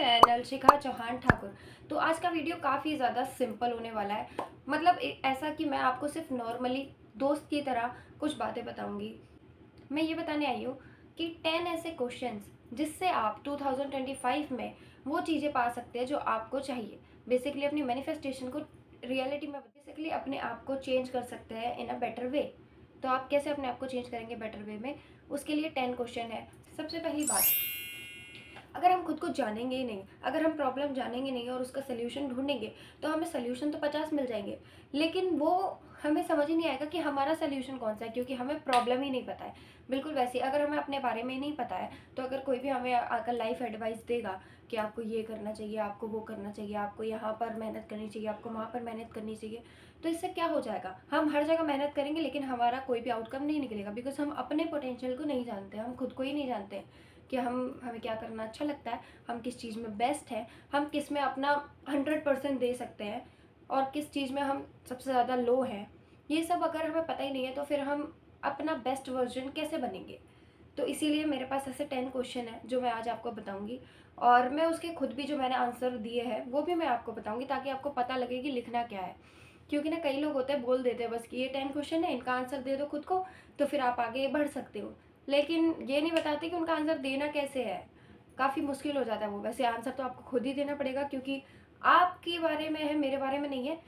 मैं नलशिखा चौहान ठाकुर। तो आज का वीडियो काफ़ी ज़्यादा सिंपल होने वाला है। मतलब ऐसा कि मैं आपको सिर्फ नॉर्मली दोस्त की तरह कुछ बातें बताऊंगी। मैं ये बताने आई हूँ कि 10 ऐसे क्वेश्चंस जिससे आप 2025 में वो चीज़ें पा सकते हैं जो आपको चाहिए। बेसिकली अपनी मैनिफेस्टेशन को रियलिटी में बेसिकली अपने आप को चेंज कर सकते हैं इन अ बेटर वे। तो आप कैसे अपने आप को चेंज करेंगे बेटर वे में, उसके लिए 10 क्वेश्चन है। सबसे पहली बात, अगर हम खुद को जानेंगे ही नहीं, अगर हम प्रॉब्लम जानेंगे नहीं और उसका सोल्यूशन ढूंढेंगे, तो हमें सोल्यूशन तो 50 मिल जाएंगे, लेकिन वो हमें समझ ही नहीं आएगा कि हमारा सोल्यूशन कौन सा है, क्योंकि हमें प्रॉब्लम ही नहीं पता है। बिल्कुल वैसे ही अगर हमें अपने बारे में नहीं पता है, तो अगर कोई भी हमें आकर लाइफ एडवाइस देगा कि आपको ये करना चाहिए, आपको वो करना चाहिए, आपको यहाँ पर मेहनत करनी चाहिए, आपको वहाँ पर मेहनत करनी चाहिए, तो इससे क्या हो जाएगा, हम हर जगह मेहनत करेंगे लेकिन हमारा कोई भी आउटकम नहीं निकलेगा, बिकॉज हम अपने पोटेंशियल को नहीं जानते, हम खुद को ही नहीं जानते कि हमें क्या करना अच्छा लगता है, हम किस चीज़ में बेस्ट हैं, हम किस में अपना 100% दे सकते हैं और किस चीज़ में हम सबसे ज़्यादा लो हैं। ये सब अगर हमें पता ही नहीं है तो फिर हम अपना बेस्ट वर्जन कैसे बनेंगे। तो इसीलिए मेरे पास ऐसे 10 क्वेश्चन है जो मैं आज आपको बताऊंगी, और मैं उसके खुद भी जो मैंने आंसर दिए हैं वो भी मैं आपको बताऊंगी, ताकि आपको पता लगे कि लिखना क्या है। क्योंकि ना कई लोग होते हैं बोल देते हैं बस कि ये 10 क्वेश्चन है, इनका आंसर दे दो खुद को, तो फिर आप आगे बढ़ सकते हो, लेकिन ये नहीं बताते कि उनका आंसर देना कैसे है। काफ़ी मुश्किल हो जाता है वो। वैसे आंसर तो आपको खुद ही देना पड़ेगा, क्योंकि आपके बारे में है, मेरे बारे में नहीं है।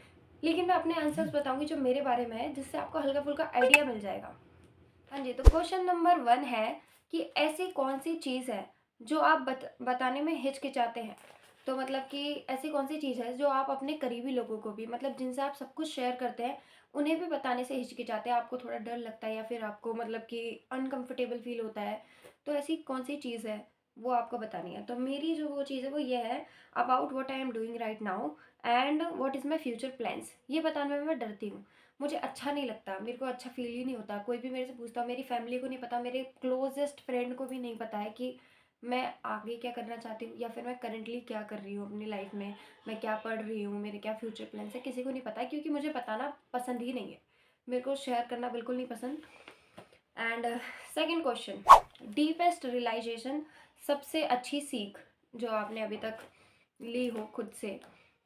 लेकिन मैं अपने आंसर्स बताऊंगी जो मेरे बारे में है, जिससे आपको हल्का फुल्का आइडिया मिल जाएगा। हाँ जी, तो क्वेश्चन नंबर 1 है कि ऐसी कौन सी चीज़ है जो आप बताने में हिचकिचाते हैं। तो मतलब कि ऐसी कौन सी चीज़ है जो आप अपने करीबी लोगों को भी, मतलब जिनसे आप सब कुछ शेयर करते हैं, उन्हें भी बताने से हिचकिचाते हैं, आपको थोड़ा डर लगता है या फिर आपको मतलब कि अनकंफर्टेबल फील होता है। तो ऐसी कौन सी चीज़ है वो आपको बतानी है। तो मेरी जो वो चीज़ है वो ये है, about what I am doing right now and what is my future plans. ये बताने में मैं डरती हूँ। मुझे अच्छा नहीं लगता, मेरे को अच्छा फील ही नहीं होता। कोई भी मेरे से पूछता, मेरी फैमिली को नहीं पता, मेरे क्लोजेस्ट फ्रेंड को भी नहीं पता है कि मैं आगे क्या करना चाहती हूँ या फिर मैं करंटली क्या कर रही हूँ अपनी लाइफ में, मैं क्या पढ़ रही हूँ, मेरे क्या फ्यूचर प्लान्स है, किसी को नहीं पता है, क्योंकि मुझे बताना पसंद ही नहीं है। मेरे को शेयर करना बिल्कुल नहीं पसंद। And second question, deepest realisation, सबसे अच्छी सीख जो आपने अभी तक ली हो खुद से,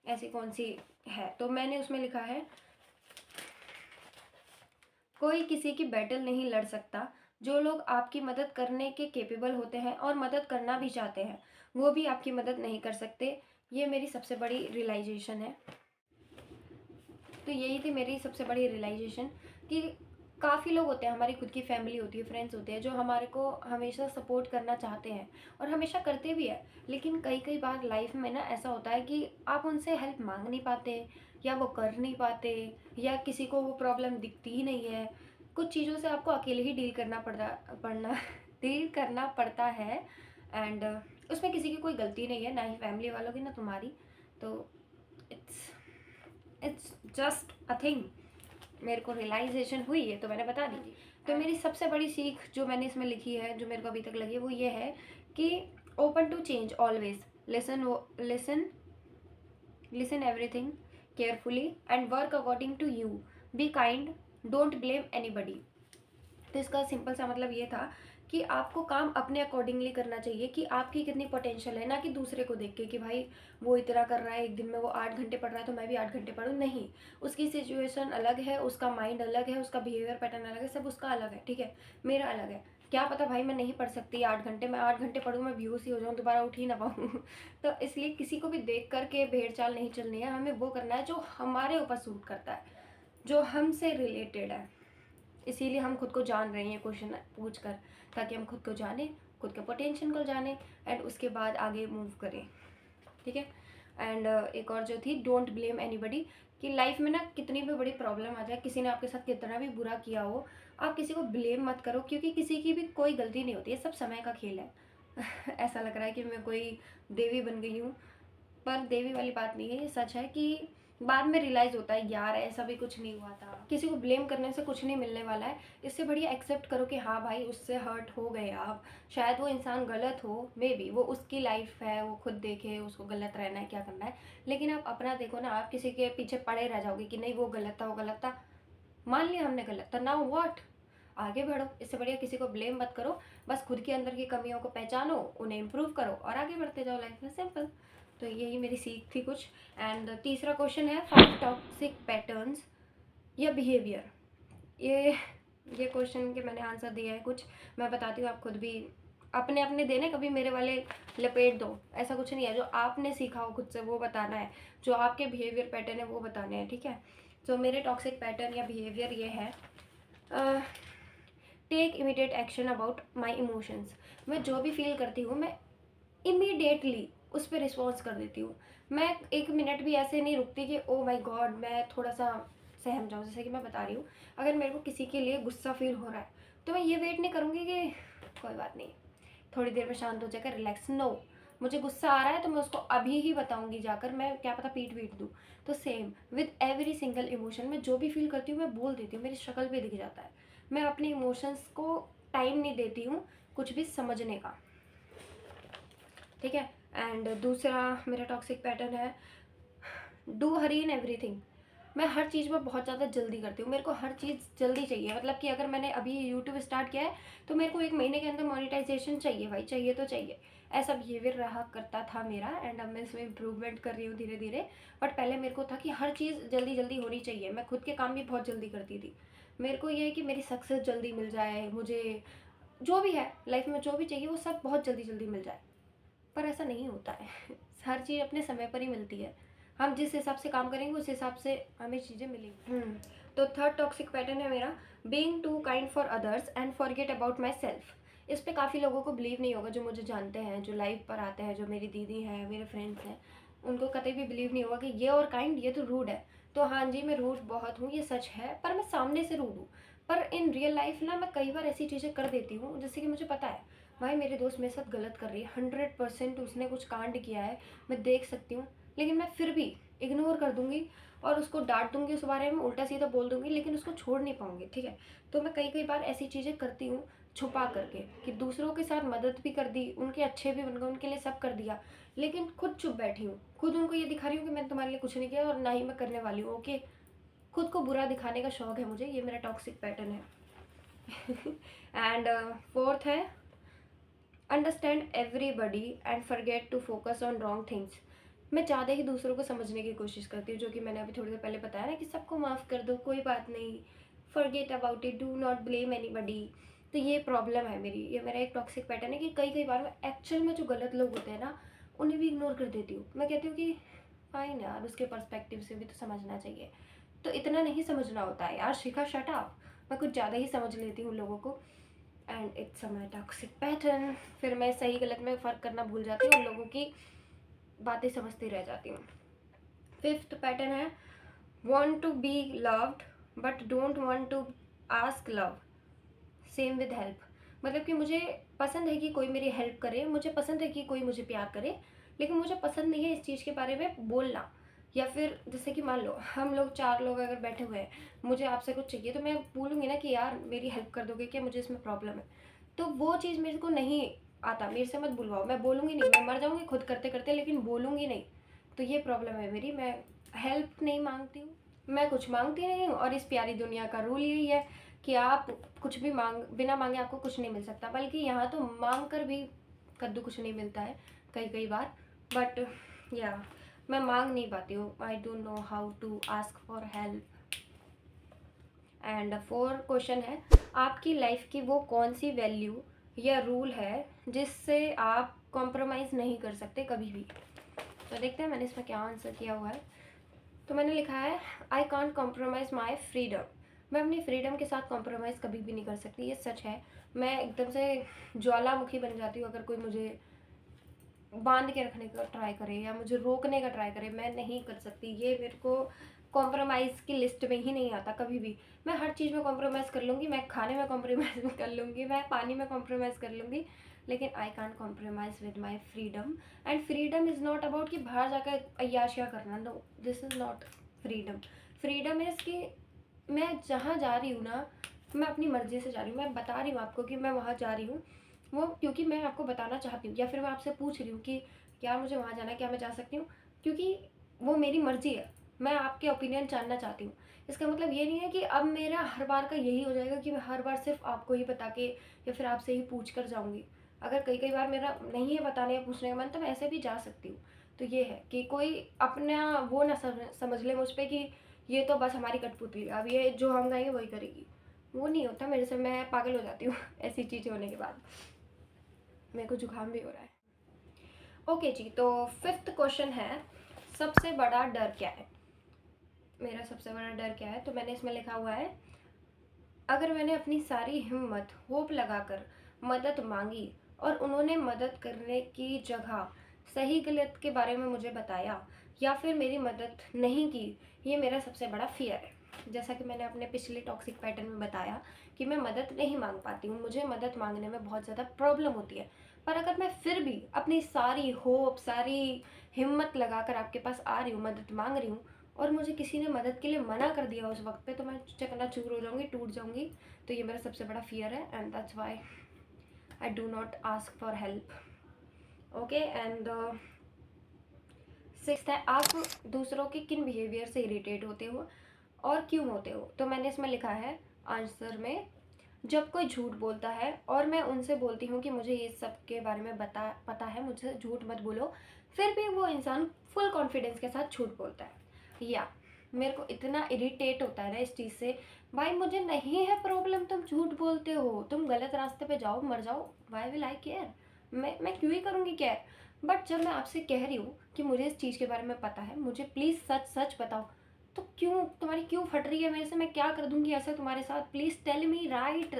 ऐसी कौन सी है। तो मैंने उसमें लिखा है, कोई किसी की बैटल नहीं लड़ सकता। जो लोग आपकी मदद करने के केपेबल होते हैं और मदद करना भी चाहते हैं, वो भी आपकी मदद नहीं कर सकते। ये मेरी सबसे बड़ी रियलाइजेशन है। तो यही थी मेरी सबसे बड़ी रियलाइजेशन कि काफ़ी लोग होते हैं, हमारी खुद की फैमिली होती है, फ्रेंड्स होते हैं, जो हमारे को हमेशा सपोर्ट करना चाहते हैं और हमेशा करते भी है। लेकिन कई कई बार लाइफ में ना ऐसा होता है कि आप उनसे हेल्प मांग नहीं पाते, या वो कर नहीं पाते, या किसी को वो प्रॉब्लम दिखती ही नहीं है। कुछ चीज़ों से आपको अकेले ही डील करना पड़ना डील करना पड़ता है। एंड उसमें किसी की कोई गलती नहीं है, ना ही फैमिली वालों की ना तुम्हारी। तो it's it's just a thing. मेरे को रियलाइजेशन हुई है तो मैंने बता दी। तो मेरी सबसे बड़ी सीख जो मैंने इसमें लिखी है, जो मेरे को अभी तक लगी है, वो ये है कि open to change always, listen listen listen everything carefully and work according to you, be kind, don't blame anybody. तो इसका सिंपल सा मतलब ये था कि आपको काम अपने अकॉर्डिंगली करना चाहिए, कि आपकी कितनी पोटेंशियल है, ना कि दूसरे को देख के कि भाई वो इतना कर रहा है, एक दिन में वो 8 घंटे पढ़ रहा है तो मैं भी 8 घंटे पढ़ूँ। नहीं, उसकी सिचुएशन अलग है, उसका माइंड अलग है, उसका बिहेवियर पैटर्न अलग है, सब उसका अलग है, ठीक है, मेरा अलग है। क्या पता भाई मैं नहीं पढ़ सकती 8 घंटे, मैं 8 घंटे पढ़ूँ, मैं बेहोश ही हो जाऊँ, दोबारा उठ ही ना पाऊँ। तो इसलिए किसी को भी देख करके भेड़ चाल नहीं चलनी है, हमें वो करना है जो हमारे ऊपर सूट करता है, जो हमसे रिलेटेड है। इसीलिए हम खुद को जान रहे हैं ये क्वेश्चन पूछ कर, ताकि हम खुद को जाने, खुद के पोटेंशियल को जाने एंड उसके बाद आगे मूव करें, ठीक है। एंड एक और जो थी, डोंट ब्लेम एनीबडी, कि लाइफ में ना कितनी भी बड़ी प्रॉब्लम आ जाए, किसी ने आपके साथ कितना भी बुरा किया हो, आप किसी को ब्लेम मत करो, क्योंकि किसी की भी कोई गलती नहीं होती है, सब समय का खेल है। ऐसा लग रहा है कि मैं कोई देवी बन गई हूँ, पर देवी वाली बात नहीं है, ये सच है कि बाद में रियलाइज होता है यार ऐसा भी कुछ नहीं हुआ था। किसी को ब्लेम करने से कुछ नहीं मिलने वाला है, इससे बढ़िया एक्सेप्ट करो कि हाँ भाई उससे हर्ट हो गए आप, शायद वो इंसान गलत हो, मे बी वो उसकी लाइफ है, वो खुद देखे उसको गलत रहना है क्या करना है। लेकिन आप अपना देखो ना, आप किसी के पीछे पड़े रह जाओगे कि नहीं वो गलत था, वो गलत था। मान लिया हमने गलत था, नाउ व्हाट, आगे बढ़ो। इससे बढ़िया किसी को ब्लेम मत करो, बस खुद के अंदर की कमियों को पहचानो, उन्हें इम्प्रूव करो और आगे बढ़ते जाओ लाइफ में, सिंपल। तो यही मेरी सीख थी कुछ। एंड तीसरा क्वेश्चन है 5 टॉक्सिक पैटर्न्स या बिहेवियर। ये क्वेश्चन के मैंने आंसर दिया है कुछ, मैं बताती हूँ, आप खुद भी अपने अपने देने, कभी मेरे वाले लपेट दो, ऐसा कुछ नहीं है। जो आपने सीखा हो खुद से वो बताना है, जो आपके बिहेवियर पैटर्न है वो बताने हैं, ठीक है। तो मेरे टॉक्सिक पैटर्न या बिहेवियर ये है, take immediate action about my emotions. मैं जो भी फील करती हूँ मैं इमीडिएटली उस पर रिस्पॉन्स कर देती हूँ। मैं 1 मिनट भी ऐसे नहीं रुकती कि ओ माई गॉड मैं थोड़ा सा सहम जाऊँ। जैसे कि मैं बता रही हूँ, अगर मेरे को किसी के लिए गुस्सा फील हो रहा है तो मैं ये वेट नहीं करूँगी कि कोई बात नहीं, थोड़ी देर में शांत हो जाएगा, रिलैक्स। नो, मुझे गुस्सा आ रहा है तो मैं उसको अभी ही बताऊंगी जाकर, मैं क्या पता पीट पीट दूँ। तो same with every single emotion, मैं जो भी फील करती हूँ मैं बोल देती हूँ, मेरी शक्ल पे दिख जाता है। मैं अपने इमोशंस को टाइम नहीं देती हूँ कुछ भी समझने का, ठीक है। एंड दूसरा मेरा टॉक्सिक पैटर्न है डू हरी इन एवरीथिंग। मैं हर चीज़ में बहुत ज़्यादा जल्दी करती हूँ, मेरे को हर चीज़ जल्दी चाहिए। मतलब कि अगर मैंने अभी यूट्यूब स्टार्ट किया है तो मेरे को 1 महीने के अंदर मोनेटाइजेशन चाहिए भाई, चाहिए तो चाहिए। ऐसा बिहेवियर रहा करता था मेरा, एंड अब मैं इसमें इम्प्रूवमेंट कर रही हूँ धीरे धीरे। बट पहले मेरे को था कि हर चीज़ जल्दी जल्दी होनी चाहिए, मैं खुद के काम भी बहुत जल्दी करती थी। मेरे को ये है कि मेरी सक्सेस जल्दी मिल जाए, मुझे जो भी है लाइफ में जो भी चाहिए वो सब बहुत जल्दी जल्दी मिल जाए। पर ऐसा नहीं होता है हर चीज़ अपने समय पर ही मिलती है। हम जिस हिसाब से काम करेंगे उस हिसाब से हमें चीज़ें मिलेंगी। तो थर्ड टॉक्सिक पैटर्न है मेरा being too kind for others and forget about my self. इस पे काफ़ी लोगों को बिलीव नहीं होगा, जो मुझे जानते हैं, जो लाइव पर आते हैं, जो मेरी दीदी हैं, मेरे फ्रेंड्स हैं, उनको कतई भी बिलीव नहीं होगा कि ये और काइंड ये तो रूड है। तो हाँ जी, मैं रूड बहुत हूँ, ये सच है, पर मैं सामने से रूड हूँ। पर इन रियल लाइफ ना मैं कई बार ऐसी चीज़ें कर देती हूँ जैसे कि मुझे पता है भाई मेरे दोस्त मेरे साथ गलत कर रही है, 100% उसने कुछ कांड किया है, मैं देख सकती हूँ, लेकिन मैं फिर भी इग्नोर कर दूंगी और उसको डांट दूंगी, उस बारे में उल्टा सीधा बोल दूंगी, लेकिन उसको छोड़ नहीं पाऊंगी, ठीक है। तो मैं कई कई बार ऐसी चीज़ें करती हूँ छुपा करके, कि दूसरों के साथ मदद भी कर दी, उनके अच्छे भी बन गए, उनके लिए सब कर दिया, लेकिन खुद चुप बैठी हूँ, खुद उनको ये दिखा रही हूँ कि मैंने तुम्हारे लिए कुछ नहीं किया और ना ही मैं करने वाली हूँ। ओके, खुद को बुरा दिखाने का शौक है मुझे, ये मेरा टॉक्सिक पैटर्न है। एंड फोर्थ है understand everybody and forget to focus on wrong things. मैं ज़्यादा ही दूसरों को समझने की कोशिश करती हूँ, जो कि मैंने अभी थोड़ी देर पहले बताया ना कि सबको माफ़ कर दो, कोई बात नहीं, forget about it, do not blame anybody. तो ये प्रॉब्लम है मेरी, ये मेरा एक टॉक्सिक पैटर्न है कि कई कई बार मैं एक्चुअल में जो गलत लोग होते हैं ना उन्हें भी इग्नोर कर देती हूँ। मैं कहती हूँ कि फाइन यार, उसके पर्सपेक्टिव से भी तो समझना चाहिए, तो इतना नहीं समझना होता है यार, शिखा शट अप। मैं कुछ ज़्यादा ही समझ लेती हूँ लोगों को, and it's my toxic pattern. फिर मैं सही गलत में फ़र्क करना भूल जाती हूँ और लोगों की बातें समझती रह जाती हूँ। फिफ्थ पैटर्न है want to be loved but don't want to ask love, same with help. मतलब कि मुझे पसंद है कि कोई मेरी हेल्प करे, मुझे पसंद है कि कोई मुझे प्यार करे, लेकिन मुझे पसंद नहीं है इस चीज़ के बारे में बोलना। या फिर जैसे कि मान लो हम लोग 4 लोग अगर बैठे हुए हैं, मुझे आपसे कुछ चाहिए तो मैं बोलूँगी ना कि यार मेरी हेल्प कर दोगे क्या, मुझे इसमें प्रॉब्लम है। तो वो चीज़ मेरे को नहीं आता, मेरे से मत बुलवाओ, मैं बोलूँगी नहीं, मैं मर जाऊँगी खुद करते करते, लेकिन बोलूँगी नहीं। तो ये प्रॉब्लम है मेरी, मैं हेल्प नहीं मांगती हूँ, मैं कुछ मांगती नहीं हूँ। और इस प्यारी दुनिया का रूल यही है कि आप कुछ भी बिना मांगे आपको कुछ नहीं मिल सकता, बल्कि यहाँ तो मांग कर भी कद्दू कुछ नहीं मिलता है कई कई बार। बट या मैं मांग नहीं पाती हूँ, I don't know how to ask for help. And four question है आपकी लाइफ की वो कौन सी वैल्यू या रूल है जिससे आप कॉम्प्रोमाइज़ नहीं कर सकते कभी भी। तो देखते हैं मैंने इसमें क्या आंसर किया हुआ है। तो मैंने लिखा है I can't compromise my freedom. मैं अपनी फ्रीडम के साथ कॉम्प्रोमाइज़ कभी भी नहीं कर सकती, ये सच है। मैं एकदम से ज्वालामुखी बन जाती हूँ अगर कोई मुझे बांध के रखने का ट्राई करे या मुझे रोकने का ट्राई करे, मैं नहीं कर सकती। ये मेरे को कॉम्प्रोमाइज़ की लिस्ट में ही नहीं आता कभी भी। मैं हर चीज़ में कॉम्प्रोमाइज़ कर लूँगी, मैं खाने में कॉम्प्रोमाइज़ कर लूँगी, मैं पानी में कॉम्प्रोमाइज़ कर लूँगी, लेकिन I can't compromise with my freedom. And freedom is not about कि बाहर जाकर अय्याशियाँ करना, no, this is not freedom. Freedom is कि मैं जहाँ जा रही हूँ ना, मैं अपनी मर्ज़ी से जा रही हूँ, मैं बता रही हूँ आपको कि मैं वहाँ जा रही हूँ, वो क्योंकि मैं आपको बताना चाहती हूँ, या फिर मैं आपसे पूछ रही हूँ कि यार मुझे वहाँ जाना है, क्या मैं जा सकती हूँ, क्योंकि वो मेरी मर्ज़ी है, मैं आपके ओपिनियन जानना चाहती हूँ। इसका मतलब ये नहीं है कि अब मेरा हर बार का यही हो जाएगा कि मैं हर बार सिर्फ आपको ही बता के या फिर आपसे ही पूछ कर जाऊँगी। अगर कई कई बार मेरा नहीं है बताने या पूछने का मन, तो मैं ऐसे भी जा सकती हूँ। तो ये है कि कोई अपना वो ना समझ ले मुझ पे कि ये तो बस हमारी कठपुतली, अब ये जो हम गाएंगे वही करेगी। वो नहीं होता मेरे से, मैं पागल हो जाती हूँ ऐसी चीज़ें होने के बाद। मेरे को जुकाम भी हो रहा है। ओके जी, तो फिफ्थ क्वेश्चन है, सबसे बड़ा डर क्या है? मेरा सबसे बड़ा डर क्या है, तो मैंने इसमें लिखा हुआ है, अगर मैंने अपनी सारी हिम्मत होप लगाकर मदद मांगी और उन्होंने मदद करने की जगह सही गलत के बारे में मुझे बताया या फिर मेरी मदद नहीं की, ये मेरा सबसे बड़ा फियर है। जैसा कि मैंने अपने पिछले टॉक्सिक पैटर्न में बताया कि मैं मदद नहीं मांग पाती हूँ, मुझे मदद मांगने में बहुत ज़्यादा प्रॉब्लम होती है। पर अगर मैं फिर भी अपनी सारी होप, सारी हिम्मत लगाकर आपके पास आ रही हूँ, मदद मांग रही हूँ, और मुझे किसी ने मदद के लिए मना कर दिया उस वक्त पे, तो मैं चकनाचूर हो जाऊंगी, टूट जाऊंगी। तो ये मेरा सबसे बड़ा फियर है, and that's why I do not ask for help. Okay, and sixth है, आप दूसरों के किन बिहेवियर से इरिटेट होते हो और क्यों होते हो? तो मैंने इसमें लिखा है आंसर में, जब कोई झूठ बोलता है और मैं उनसे बोलती हूँ कि मुझे ये सब के बारे में पता है, मुझे झूठ मत बोलो, फिर भी वो इंसान फुल कॉन्फिडेंस के साथ झूठ बोलता है। या मेरे को इतना इरिटेट होता है ना इस चीज़ से, भाई मुझे नहीं है प्रॉब्लम, तुम झूठ बोलते हो, तुम गलत रास्ते पे जाओ, मर जाओ, वाई विल आई केयर? मैं क्यों ही करूँगी केयर? बट जब मैं आपसे कह रही हूँ कि मुझे इस चीज़ के बारे में पता है, मुझे प्लीज़ सच सच बताओ, तो क्यों तुम्हारी क्यों फट रही है मेरे से? मैं क्या कर दूंगी ऐसा तुम्हारे साथ? Please tell me right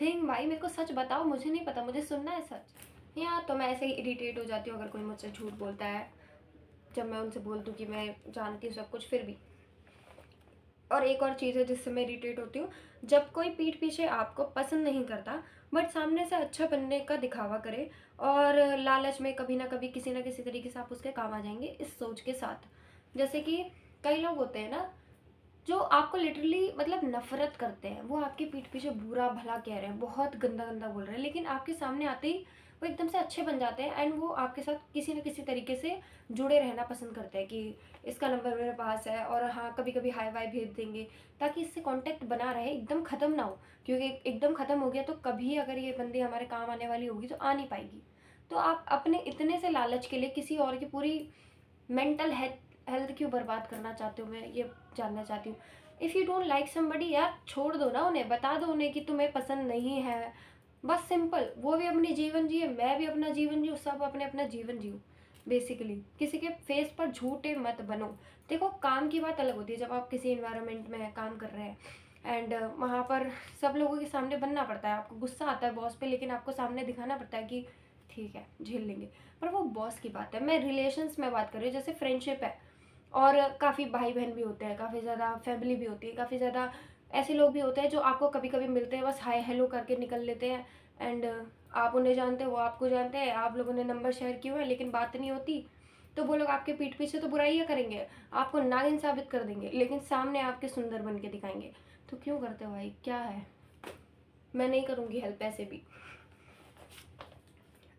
thing. भाई मेरे को सच बताओ, मुझे नहीं पता, मुझे सुनना है सच। या तो मैं ऐसे ही इरिटेट हो जाती हूँ अगर कोई मुझसे झूठ बोलता है, जब मैं उनसे बोल दूँ कि मैं जानती हूँ सब कुछ फिर भी। और एक और चीज़ है जिससे मैं इरिटेट होती हूँ, जब कोई पीठ पीछे आपको पसंद नहीं करता बट सामने से अच्छा बनने का दिखावा करे, और लालच में कभी ना कभी किसी ना किसी तरीके से आप उसके काम आ जाएंगे इस सोच के साथ। जैसे कि कई लोग होते हैं ना जो आपको लिटरली मतलब नफरत करते हैं, वो आपके पीठ पीछे बुरा भला कह रहे हैं, बहुत गंदा गंदा बोल रहे हैं, लेकिन आपके सामने आते ही वो एकदम से अच्छे बन जाते हैं, एंड वो आपके साथ किसी न किसी तरीके से जुड़े रहना पसंद करते हैं कि इसका नंबर मेरे पास है, और हाँ कभी कभी हाई वाई भेज देंगे ताकि इससे कांटेक्ट बना रहे, एकदम ख़त्म ना हो, क्योंकि एकदम ख़त्म हो गया तो कभी अगर ये बंदी हमारे काम आने वाली होगी तो आ नहीं पाएगी। तो आप अपने इतने से लालच के लिए किसी और की पूरी मेंटल हेल्थ क्यों बर्बाद करना चाहते हो? मैं ये जानना चाहती हूँ। If you don't like somebody, यार छोड़ दो ना उन्हें, बता दो उन्हें कि तुम्हें पसंद नहीं है, बस सिंपल। वो भी अपनी जीवन जिए, मैं भी अपना जीवन जीऊँ, सब अपने अपना जीवन जियो। बेसिकली किसी के फेस पर झूठे मत बनो। देखो काम की बात अलग होती है, जब आप किसी इन्वायरमेंट में काम कर रहे हैं एंड वहाँ पर सब लोगों के सामने बनना पड़ता है, आपको गुस्सा आता है बॉस पे, लेकिन आपको सामने दिखाना पड़ता है कि ठीक है झेल लेंगे। पर वो बॉस की बात है, मैं रिलेशंस में बात कर रही हूँ, जैसे फ्रेंडशिप है, और काफ़ी भाई बहन भी होते हैं, काफ़ी ज़्यादा फैमिली भी होती है, काफ़ी ज़्यादा ऐसे लोग भी होते हैं जो आपको कभी कभी मिलते हैं, बस हाय हेलो करके निकल लेते हैं, एंड आप उन्हें जानते हो, वो आपको जानते हैं, आप लोगों ने नंबर शेयर किए हुए हैं लेकिन बात नहीं होती। तो वो लोग आपके पीठ पीछे तो बुराइयाँ करेंगे, आपको नागिन साबित कर देंगे, लेकिन सामने आपके सुंदर बन के दिखाएंगे। तो क्यों करते हो भाई, क्या है? मैं नहीं करूँगी हेल्प ऐसे भी।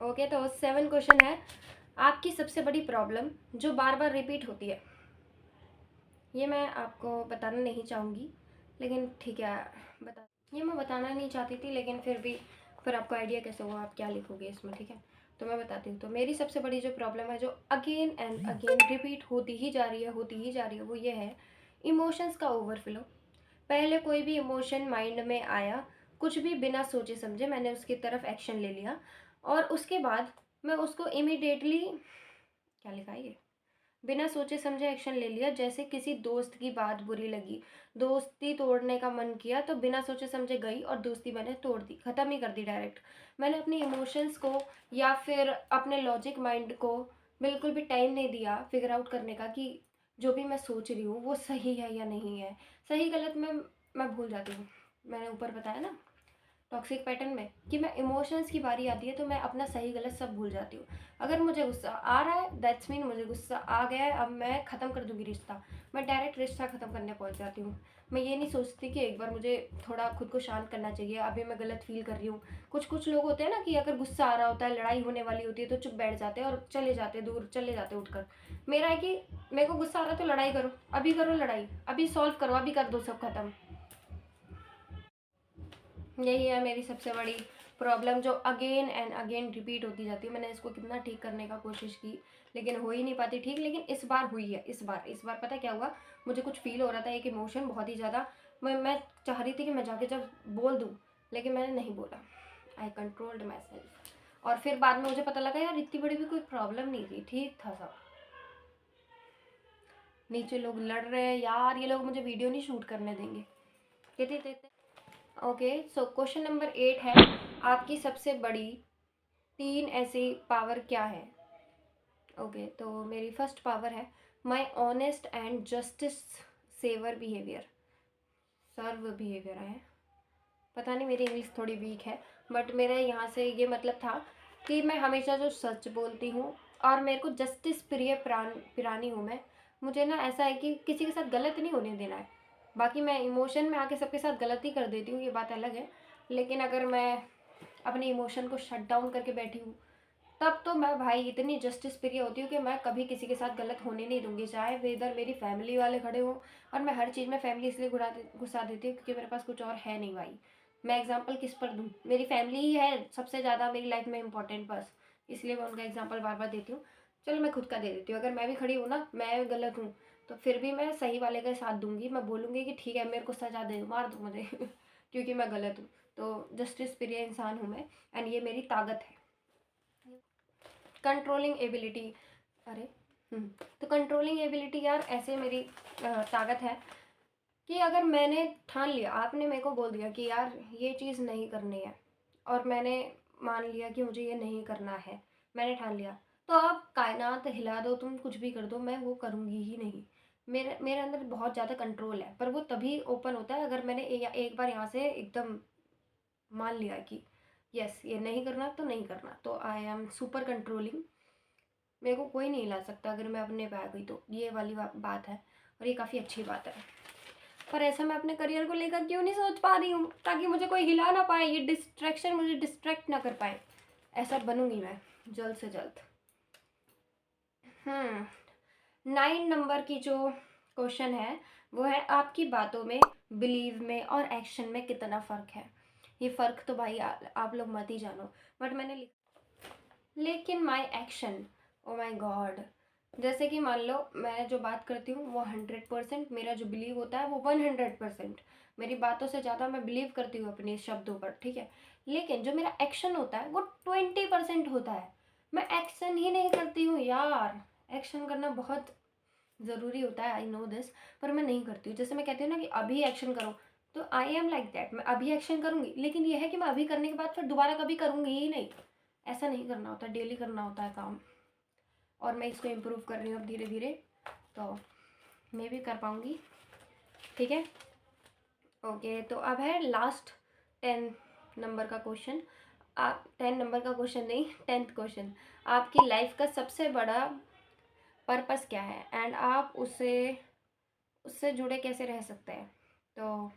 ओके, तो 7 क्वेश्चन है, आपकी सबसे बड़ी प्रॉब्लम जो बार बार रिपीट होती है। ये मैं आपको बताना नहीं चाहूँगी, लेकिन ठीक है बता, ये मैं बताना नहीं चाहती थी, लेकिन फिर भी फिर आपको आइडिया कैसे हुआ आप क्या लिखोगे इसमें, ठीक है? तो मैं बताती हूँ। तो मेरी सबसे बड़ी जो प्रॉब्लम है, जो अगेन एंड अगेन रिपीट होती ही जा रही है, होती ही जा रही है, वो ये है इमोशंस का ओवरफ्लो। पहले कोई भी इमोशन माइंड में आया, कुछ भी बिना सोचे समझे मैंने उसकी तरफ एक्शन ले लिया, और उसके बाद मैं उसको इमिडिएटली, क्या लिखा है ये, बिना सोचे समझे एक्शन ले लिया। जैसे किसी दोस्त की बात बुरी लगी, दोस्ती तोड़ने का मन किया, तो बिना सोचे समझे गई और दोस्ती मैंने तोड़ दी, ख़त्म ही कर दी डायरेक्ट। मैंने अपने इमोशंस को या फिर अपने लॉजिक माइंड को बिल्कुल भी टाइम नहीं दिया फिगर आउट करने का कि जो भी मैं सोच रही हूँ वो सही है या नहीं है। सही गलत में मैं भूल जाती हूँ। मैंने ऊपर बताया ना टॉक्सिक पैटर्न में कि मैं इमोशंस की बारी आती है तो मैं अपना सही गलत सब भूल जाती हूँ। अगर मुझे गुस्सा आ रहा है दैट्स मीन मुझे गुस्सा आ गया है, अब मैं ख़त्म कर दूँगी रिश्ता, मैं डायरेक्ट रिश्ता ख़त्म करने पहुँच जाती हूँ। मैं ये नहीं सोचती कि एक बार मुझे थोड़ा खुद को शांत करना चाहिए, अभी मैं गलत फ़ील कर रही हूँ। कुछ लोग होते हैं ना कि अगर गुस्सा आ रहा होता है, लड़ाई होने वाली होती है तो चुप बैठ जाते हैं और चले जाते हैं, दूर चले जाते हैं उठकर। मेरा है कि मेरे को गुस्सा आ रहा है तो लड़ाई करो, अभी करो लड़ाई, अभी सॉल्व करो, अभी कर दो सब खत्म। यही है मेरी सबसे बड़ी प्रॉब्लम जो अगेन एंड अगेन रिपीट होती जाती है। मैंने इसको कितना ठीक करने का कोशिश की लेकिन हो ही नहीं पाती ठीक। लेकिन इस बार हुई है। इस बार पता है क्या हुआ, मुझे कुछ फील हो रहा था, एक इमोशन बहुत ही ज़्यादा। मैं चाह रही थी कि मैं जाके जब बोल दूँ, लेकिन मैंने नहीं बोला। आई कंट्रोल्ड माई सेल्फ। और फिर बाद में मुझे पता लगा यार इतनी बड़ी भी कोई प्रॉब्लम नहीं थी, ठीक था सब। नीचे लोग लड़ रहे हैं यार, ये लोग मुझे वीडियो नहीं शूट करने देंगे। कहते ओके, सो क्वेश्चन नंबर 8 है, आपकी सबसे बड़ी 3 ऐसी पावर क्या है? ओके, तो मेरी फर्स्ट पावर है my honest and justice saver behaviour, serve behaviour है। पता नहीं मेरी इंग्लिश थोड़ी वीक है, बट मेरा यहाँ से ये मतलब था कि मैं हमेशा जो सच बोलती हूँ और मेरे को जस्टिस प्रिय प्राणी हूँ मैं। मुझे ना ऐसा है कि किसी के साथ गलत नहीं होने देना है। बाकी मैं इमोशन में आके सबके साथ गलती कर देती हूँ, ये बात अलग है। लेकिन अगर मैं अपने इमोशन को शट डाउन करके बैठी हूँ, तब तो मैं भाई इतनी जस्टिस प्रिय होती हूँ कि मैं कभी किसी के साथ गलत होने नहीं दूंगी, चाहे वे इधर मेरी फैमिली वाले खड़े हों। और मैं हर चीज़ में फैमिली इसलिए घुसा देती हूँ क्योंकि मेरे पास कुछ और है नहीं भाई। मैं एग्जांपल किस पर दूँ? मेरी फैमिली ही है सबसे ज़्यादा मेरी लाइफ में इम्पोर्टेंट, बस इसलिए मैं उनका एग्जांपल बार बार देती हूँ। चलो मैं खुद का दे देती हूँ, अगर मैं भी खड़ी हूँ ना, मैं गलत हूँ, तो फिर भी मैं सही वाले का साथ दूंगी। मैं बोलूँगी कि ठीक है मेरे को सजा दे, मार दो मुझे क्योंकि मैं गलत हूँ। तो जस्टिस प्रिय इंसान हूँ मैं, एंड ये मेरी ताकत है। कंट्रोलिंग एबिलिटी, अरे तो कंट्रोलिंग एबिलिटी यार ऐसे मेरी ताकत है कि अगर मैंने ठान लिया, आपने मेरे को बोल दिया कि यार ये चीज़ नहीं करनी है, और मैंने मान लिया कि मुझे ये नहीं करना है, मैंने ठान लिया, तो आप कायनात हिला दो, तुम कुछ भी कर दो, मैं वो करूँगी ही नहीं। मेरे मेरे अंदर बहुत ज़्यादा कंट्रोल है, पर वो तभी ओपन होता है अगर मैंने एक बार यहाँ से एकदम मान लिया कि यस ये नहीं करना तो नहीं करना। तो आई एम सुपर कंट्रोलिंग, मेरे को कोई नहीं हिला सकता अगर मैं अपने पे आ गई तो, ये वाली बात है। और ये काफ़ी अच्छी बात है। पर ऐसा मैं अपने करियर को लेकर क्यों नहीं सोच पा रही हूँ, ताकि मुझे कोई हिला ना पाए, ये डिस्ट्रैक्शन मुझे डिस्ट्रैक्ट ना कर पाए। ऐसा बनूंगी मैं जल्द से जल्द। 9 नंबर की जो क्वेश्चन है वो है, आपकी बातों में, बिलीव में और एक्शन में कितना फ़र्क है? ये फ़र्क तो भाई आप लोग मत ही जानो, बट मैंने लेकिन my action, O my God, जैसे कि मान लो मैं जो बात करती हूँ वो 100%, मेरा जो बिलीव होता है वो 100%। मेरी बातों से ज़्यादा मैं बिलीव करती हूँ अपने शब्दों पर, ठीक है। लेकिन जो मेरा एक्शन होता है वो 20% होता है। मैं एक्शन ही नहीं करती हूँ यार। एक्शन करना बहुत ज़रूरी होता है, आई नो दिस, पर मैं नहीं करती हूँ। जैसे मैं कहती हूँ ना कि अभी एक्शन करो, तो आई एम लाइक दैट, मैं अभी एक्शन करूँगी, लेकिन ये है कि मैं अभी करने के बाद फिर दोबारा कभी करूँगी ही नहीं। ऐसा नहीं करना होता, डेली करना होता है काम। और मैं इसको इम्प्रूव कर रही हूँ अब धीरे धीरे, तो मैं भी कर पाऊँगी, ठीक है। ओके, तो अब है लास्ट 10 नंबर का क्वेश्चन। आप 10 नंबर का क्वेश्चन नहीं, 10th क्वेश्चन, आपकी लाइफ का सबसे बड़ा पर्पस क्या है एंड आप उससे उससे जुड़े कैसे रह सकते हैं? तो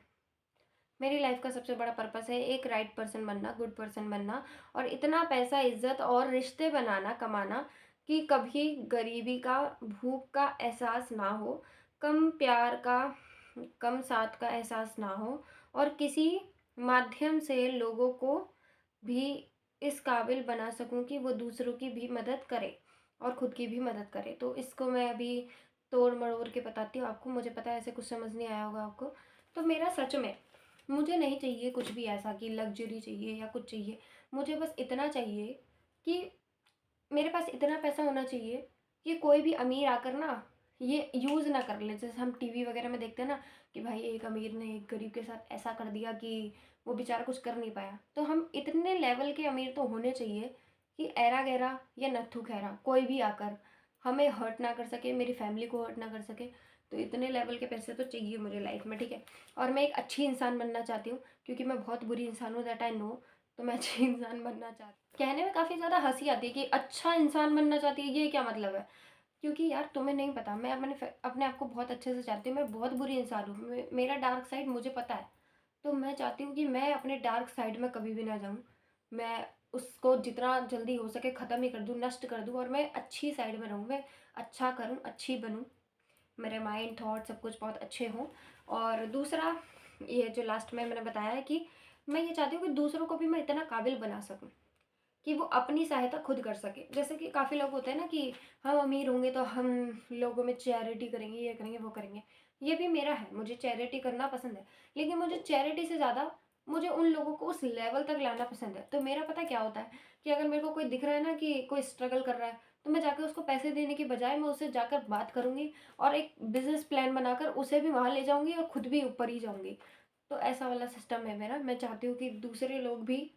मेरी लाइफ का सबसे बड़ा पर्पस है एक राइट पर्सन बनना, गुड पर्सन बनना, और इतना पैसा, इज्जत और रिश्ते बनाना, कमाना कि कभी गरीबी का, भूख का एहसास ना हो, कम प्यार का, कम साथ का एहसास ना हो, और किसी माध्यम से लोगों को भी इस काबिल बना सकूं कि वो दूसरों की भी मदद करे और खुद की भी मदद करे। तो इसको मैं अभी तोड़ मरोड़ के बताती हूँ आपको, मुझे पता है ऐसे कुछ समझ नहीं आया होगा आपको। तो मेरा सच में, मुझे नहीं चाहिए कुछ भी ऐसा कि लग्जरी चाहिए या कुछ चाहिए। मुझे बस इतना चाहिए कि मेरे पास इतना पैसा होना चाहिए कि कोई भी अमीर आकर ना ये यूज़ ना कर ले। जैसे हम टीवी वगैरह में देखते हैं ना कि भाई एक अमीर ने एक गरीब के साथ ऐसा कर दिया कि वो बेचारा कुछ कर नहीं पाया। तो हम इतने लेवल के अमीर तो होने चाहिए कि ऐरा गैरा या नत्थु खैरा कोई भी आकर हमें हर्ट ना कर सके, मेरी फैमिली को हर्ट ना कर सके। तो इतने लेवल के पैसे तो चाहिए मुझे लाइफ में, ठीक है। और मैं एक अच्छी इंसान बनना चाहती हूँ, क्योंकि मैं बहुत बुरी इंसान हूँ, दैट आई नो। तो मैं अच्छी इंसान बनना चाहती हूँ। कहने में काफ़ी ज़्यादा हंसी आती है कि अच्छा इंसान बनना चाहती है, ये क्या मतलब है? क्योंकि यार तुम्हें नहीं पता, मैं अपने आप को बहुत अच्छे से जानती हूँ, मैं बहुत बुरी इंसान हूँ, मेरा डार्क साइड मुझे पता है। तो मैं चाहती हूँ कि मैं अपने डार्क साइड में कभी भी ना जाऊँ। मैं उसको जितना जल्दी हो सके ख़त्म ही कर दूँ, नष्ट कर दूँ, और मैं अच्छी साइड में रहूँ, मैं अच्छा करूँ, अच्छी बनूँ, मेरे माइंड थॉट सब कुछ बहुत अच्छे हों। और दूसरा, ये जो लास्ट में मैंने बताया है कि मैं ये चाहती हूँ कि दूसरों को भी मैं इतना काबिल बना सकूँ कि वो अपनी सहायता खुद कर सके। जैसे कि काफ़ी लोग होते हैं ना कि हम अमीर होंगे तो हम लोगों में चैरिटी करेंगे, ये करेंगे, वो करेंगे। ये भी मेरा है, मुझे चैरिटी करना पसंद है। लेकिन मुझे चैरिटी से ज़्यादा मुझे उन लोगों को उस लेवल तक लाना पसंद है। तो मेरा पता क्या होता है कि अगर मेरे को कोई दिख रहा है ना कि कोई स्ट्रगल कर रहा है, तो मैं जाकर उसको पैसे देने की बजाय मैं उससे जाकर बात करूँगी और एक बिज़नेस प्लान बनाकर उसे भी वहाँ ले जाऊँगी और खुद भी ऊपर ही जाऊँगी। तो ऐसा वाला सिस्टम है मेरा। मैं चाहती हूँ कि दूसरे लोग भी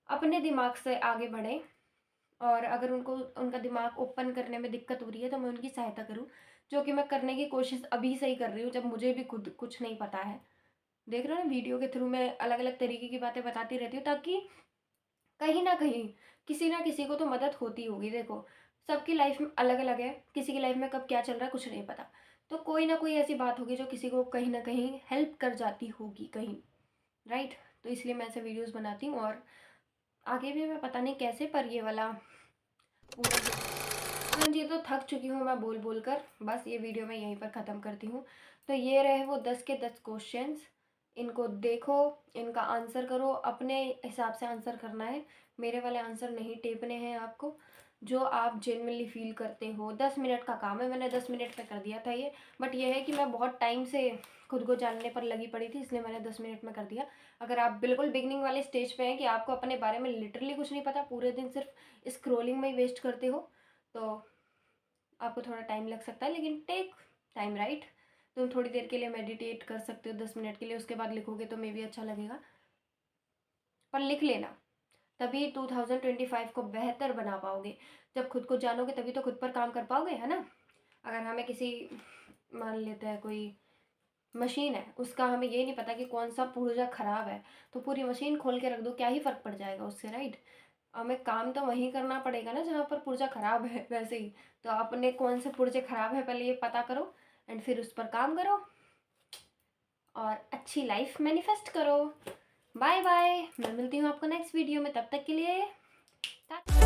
अपने दिमाग से आगे बढ़ें, और अगर उनको उनका दिमाग ओपन करने में दिक्कत हो रही है तो मैं उनकी सहायता करूँ, जो कि मैं करने की कोशिश अभी से ही कर रही हूँ, जब मुझे भी खुद कुछ नहीं पता है। देख रहे हो ना, वीडियो के थ्रू मैं अलग अलग तरीके की बातें बताती रहती हूँ, ताकि कहीं ना कहीं किसी ना किसी को तो मदद होती होगी। देखो, सबकी लाइफ में अलग अलग है, किसी की लाइफ में कब क्या चल रहा है कुछ नहीं पता। तो कोई ना कोई ऐसी बात होगी जो किसी को कहीं ना कहीं हेल्प कर जाती होगी कहीं, राइट। तो इसलिए मैं ऐसे वीडियोस बनाती हूँ, और आगे भी मैं पता नहीं कैसे, पर ये वाला पूरा हाँ जी, तो थक चुकी हूँ मैं बोल बोल कर। बस ये वीडियो मैं यहीं पर ख़त्म करती हूँ। तो ये रहे वो 10 के 10 क्वेश्चंस। इनको देखो, इनका आंसर करो, अपने हिसाब से आंसर करना है। मेरे वाले आंसर नहीं टेपने हैं आपको। जो आप जेन्युइनली फ़ील करते हो। 10 मिनट का काम है, मैंने 10 मिनट में कर दिया था ये। बट ये है कि मैं बहुत टाइम से खुद को जानने पर लगी पड़ी थी, इसलिए मैंने 10 मिनट में कर दिया। अगर आप बिल्कुल बिगिनिंग वाले स्टेज पे हैं कि आपको अपने बारे में लिटरली कुछ नहीं पता, पूरे दिन सिर्फ स्क्रोलिंग में ही वेस्ट करते हो, तो आपको थोड़ा टाइम लग सकता है, लेकिन टेक टाइम, राइट। तुम थोड़ी देर के लिए मेडिटेट कर सकते हो 10 मिनट के लिए, उसके बाद लिखोगे तो मे भी अच्छा लगेगा। पर लिख लेना, तभी 2025 को बेहतर बना पाओगे। जब खुद को जानोगे तभी तो खुद पर काम कर पाओगे, है ना। अगर हमें किसी, मान लेते हैं कोई मशीन है, उसका हमें ये नहीं पता कि कौन सा पुर्जा खराब है, तो पूरी मशीन खोल के रख दो, क्या ही फ़र्क पड़ जाएगा उससे, राइट। हमें काम तो वहीं करना पड़ेगा ना जहाँ पर पुर्जा खराब है, वैसे ही। तो अपने कौन से पुर्जे खराब है पहले ये पता करो, एंड फिर उस पर काम करो, और अच्छी लाइफ मैनिफेस्ट करो। बाय बाय, मैं मिलती हूँ आपको नेक्स्ट वीडियो में, तब तक के लिए टाटा।